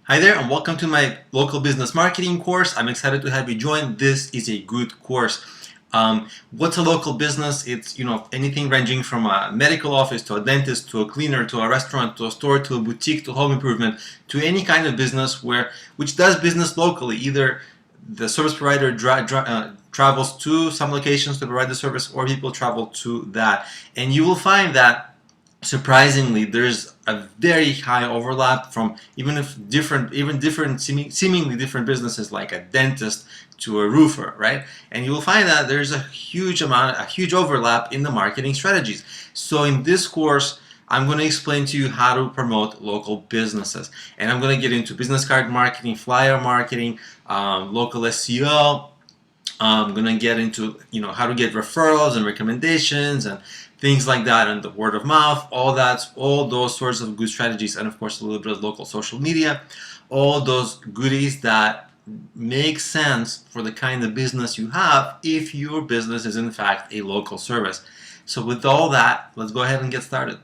Hi there and welcome to my local business marketing course. I'm excited to have you join. This is a good course. What's a local business? It's anything ranging from a medical office to a dentist to a cleaner to a restaurant to a store to a boutique to home improvement to any kind of business which does business locally. Either the service provider travels to some locations to provide the service, or people travel to that, and you will find that surprisingly, there's a very high overlap from even different seemingly different businesses like a dentist to a roofer, right? And you will find that there's a huge overlap in the marketing strategies. So in this course, I'm going to explain to you how to promote local businesses, and I'm going to get into business card marketing, flyer marketing, local SEO. I'm gonna get into how to get referrals and recommendations and things like that, and the word of mouth, all those sorts of good strategies, and of course a little bit of local social media, all those goodies that make sense for the kind of business you have if your business is in fact a local service. So with all that, let's go ahead and get started.